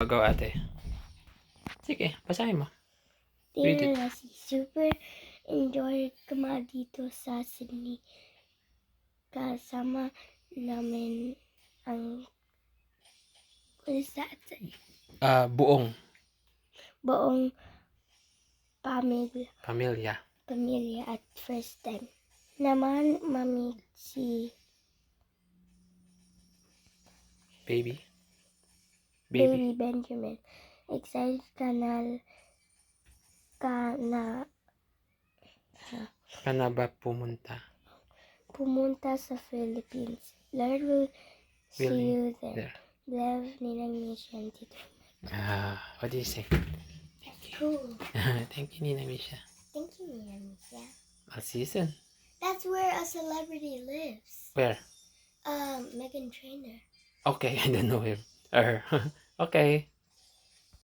Go ate. Sige, basahin mo. Read it. Dear Lassie, super enjoy ka dito sa Sydney. Kasama namin ang what is that? Buong Buong pamilya at first time. Naman mami si baby. Baby Benjamin. Excited ka na Ka na ba pumunta sa Philippines. Lord will see you there. Love, Ninang Misha and Tito. What do you say? Cool. Thank you, Nina Misha. Thank you, Ninang Misha. I'll see you soon. That's where a celebrity lives. Where? Meghan Trainor. Okay, I don't know him. Her. Okay.